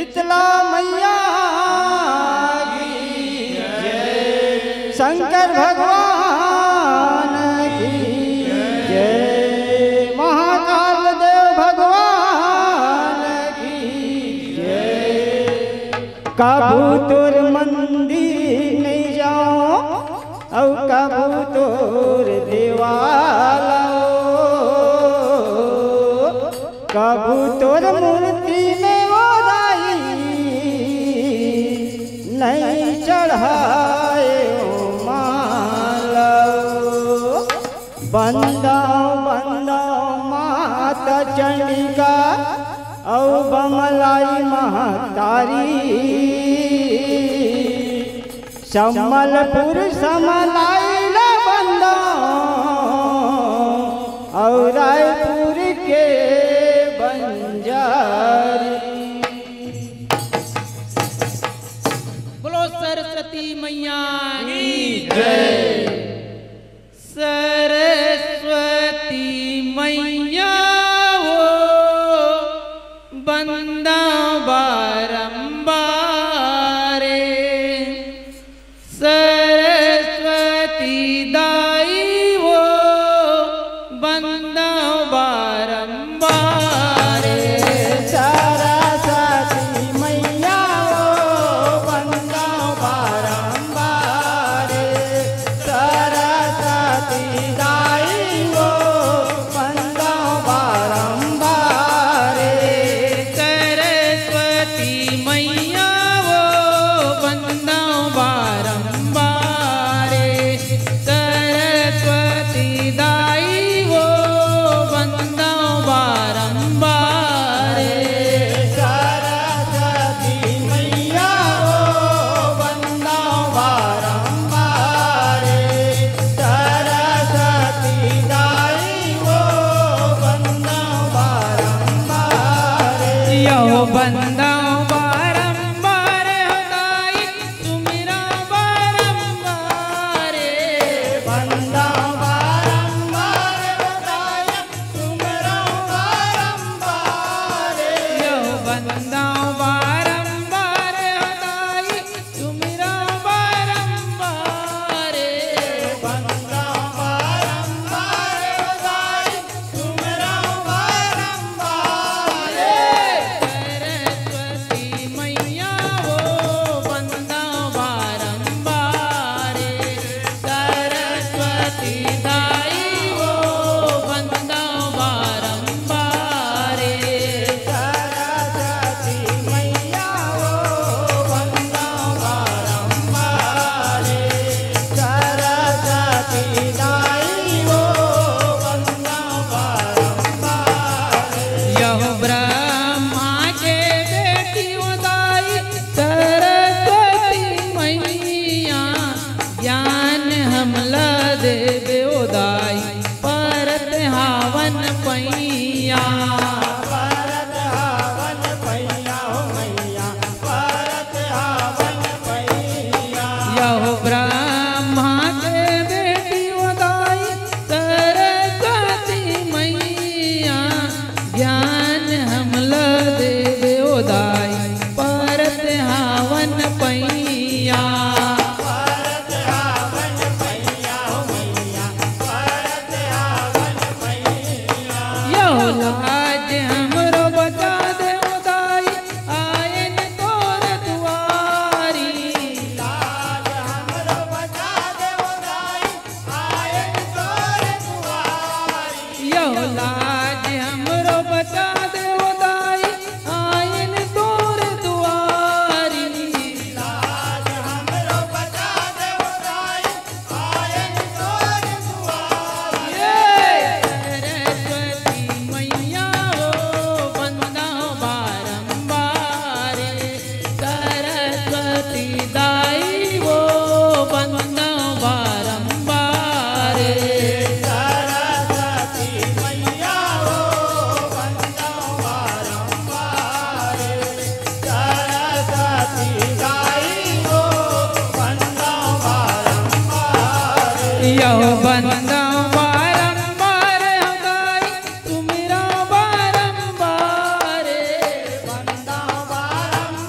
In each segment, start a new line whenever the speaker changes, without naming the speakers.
शीतला मैया की जय, शंकर भगवान की जय, महाकाल देव भगवान की जय। कबूतर मंदिर नहीं जाओ और कबूतर देवाला, कबूतर मूर्ति में ओदाई नहीं चढ़ाए माला। बंदाओ बंदाओ माता चंडिका और बमलाई महतारी, सम्मलपुर समलाई ला बंदाओ और रायपुर के बंजारी।
बोलो सरस्वती मैया की जय। सरस्वती मैया हो बंदा बारंबार, सरस्वती दाई हो बंदा बारंबार। बंदा बारंबार होदाई तुमरा बारंबार,
बंदा बारंबार होदाई तुमरा बारंबार,
यो बंदा बारंबार होदाई तुमरा बारंबार,
बंदा बारंबार होदाई तुमरा बारंबार।
मैया हो बंदा बारंबार, सरस्वती दाई हो बंदा बारंबार,
सरस्वती मैया हो बंदा बारंबार, सरस्वती दाई हो बंदा बारंबार।
यह ब्रह्मा के बेटी उदाई सरस्वती मैया, ज्ञान हमला देवे उदाई परत हावन पैया,
परत हावन पैया हो मैया, परत हावन पैया।
यह ब्रह्मा के बेटी उदाई सरस्वती मैया, ज्ञान हमला देवे उदाई परत हावन पैया,
परत हावन पैया हो मैया, परत हावन पैया।
यह लाज हमरो बचा दे उदाई आयन तोर दुआरी,
लाज हमरो बचा दे उदाई आयन तोर दुआरी,
यह लाज हमरो बचा दे उदाई आयन तोर दुआरी,
लाज हमरो बचा दे उदाई आयन तोर दुआरी।
सरस्वती मैया हो बंदा बारंबार, सरस्वती दाई हो बंदा बारंबार,
सरस्वती मैया हो बंदा बारंबार, सरस्वती दाई हो बंदा बारंबार।
यह बंदा बारंबार होदाई तुमरा बारंबार,
बंदा बारंबार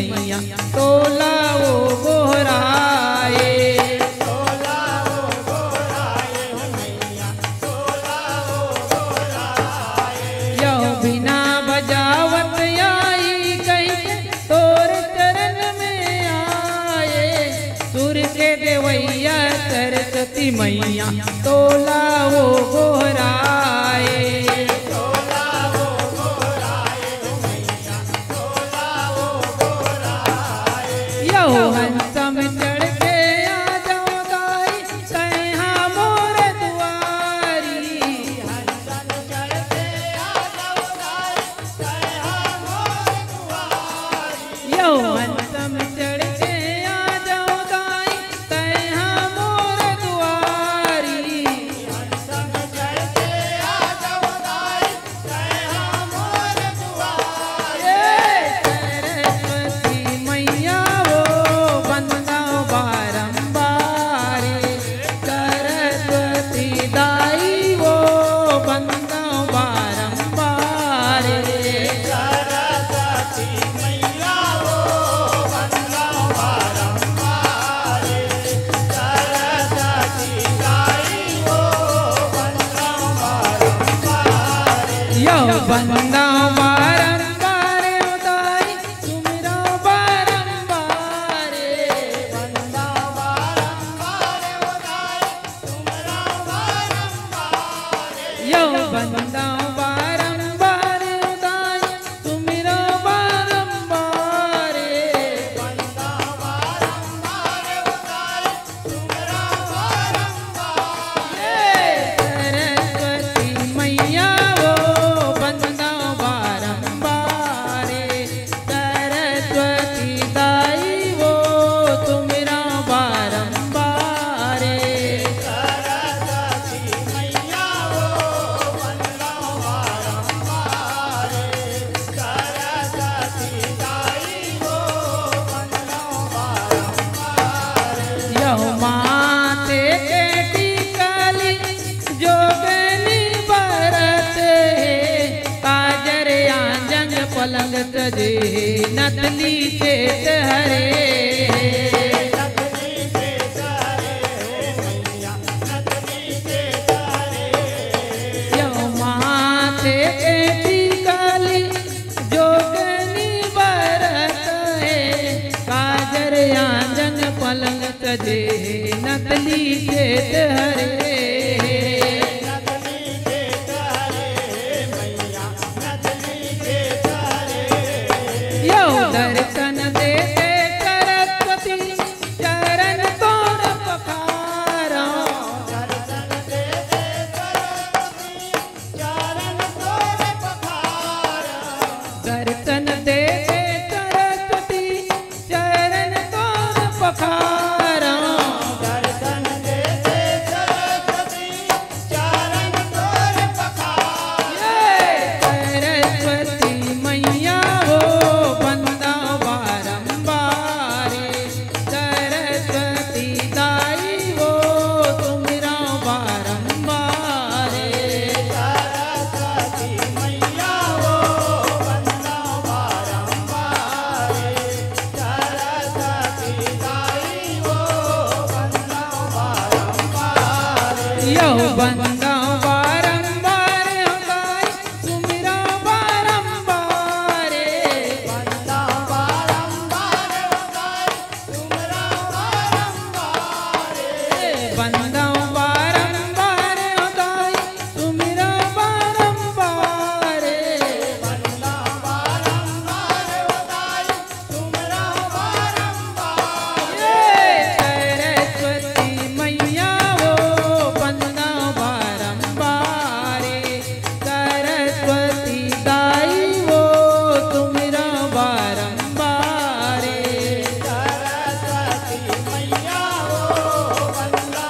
मैया तोला वो गोहराए।
तोला वो गोराए हो मैया, तोला वो गोराए।
यो बिना बजावत आई कहीं तोर चरण में आए। सुर के देवैया सरस्वती मैया तोला वो गोहराए।
तोला वो गोराए हो मैया, तोला वो गोराए।
यो हंसम चढ़ के आ जाओ गाई कहाँ मोर दुआरी।
हंसन चढ़ते आ जाओ गाई, कहा मोर दुआरी।
यो हंसम चढ़ के आ जाओ गाई कहाँ मोर दुआरी।
हंसन चढ़ते आ जाओ गाई, कहा मोर दुआरी।
सरस्वती मैया वो बंदा बारंबार। सरस्वती दाई वो बंदा बारंबार।
सरस्वती मैया वो बंदा बारंबार। सरस्वती दाई वो बंदा बारंबार।
यो बंदा बारंबार दाई सुमिरो बारंबार।
बंदा बारंबार हो गाए, तुमरा बारंबार।
यो बंदा बारंबार दाई सुमिरो बारंबार।
बंदा बारंबार हो गाए, तुमरा बारंबार।
सरस्वती मैया वो बंदा बारंबार। सरस्वती दाई वो तुमरा बारंबार।
सरस्वती मैया वो बंदा बारंबार। सरस्वती दाई वो बंदा बारंबार।
यो माते के टिकली जोगनी बरत है। काजर आंजन पलंग तजे नतली से हरे।
नतनी के तारे हो मैया, नतनी के तारे।
यो माथे के टिकली जोगनी बरत है। काजर आंजन पलंग तजे नतली से हरे।
नतनी के तारे मैया, नतनी के तारे।
यो दर्शन दे दे सरस्वती चरण तोर पखारो।
दर्शन दे दे सरस्वती, चरण तोरे पखारा।
दर्शन दे दे सरस्वती चरण तोर पखारो।
दर्शन दे दे सरस्वती, चरण तोरे पखारा।
सरस्वती मैया वो बंदा बारंबार। सरस्वती दाई वो तुमरा बारंबार।
सरस्वती मैया वो बंदा बारंबार। सरस्वती दाई वो बंदा बारंबार।
यो बंदा बारंबार गाई सुमिरा बारंबार।
बंदा बारंबार हो गाए, तुमरा बारंबार।
बंदा बारंबार गाई सुमिरा बारंबार।
बंदा बारंबार हो गाए, तुमरा बारंबार।
सरस्वती मैया वो बंदा बारंबार। सरस्वती दाई वो तुमरा बारंबार।
सरस्वती मैया वो बंदा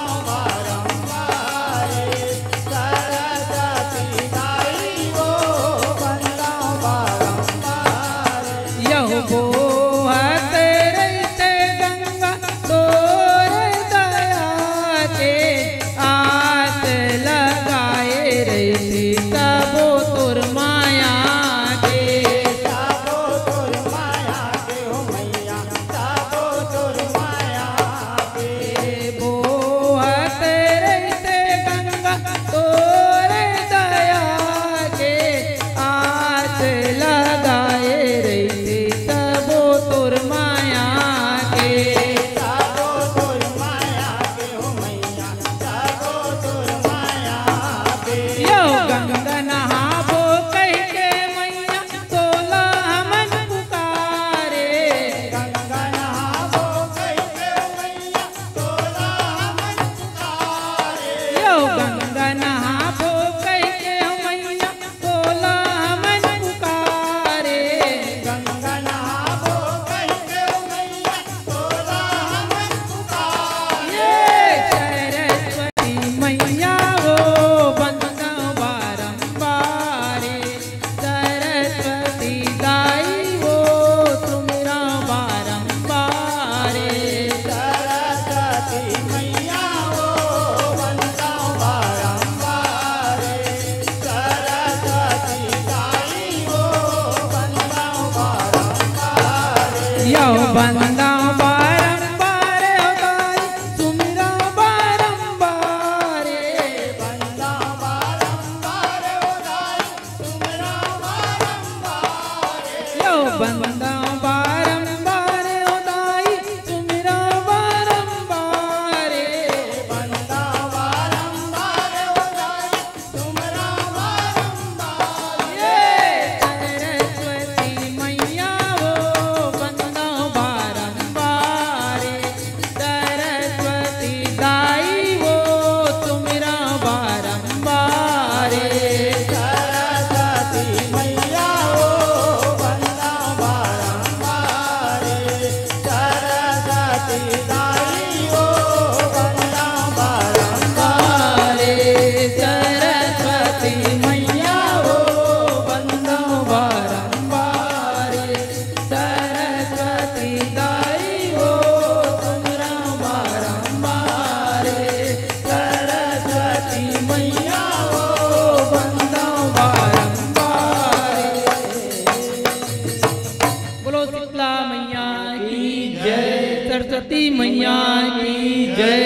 दाई वो बंदा बारंबार
सरस्वती मैया वो बंदा बारंबार सरस्वती दाई वो तुमरा बारंबार सरस्वती मैया वो बंदा बारंबार। बोलो शीतला मैया की जय, सरस्वती मैया की जय।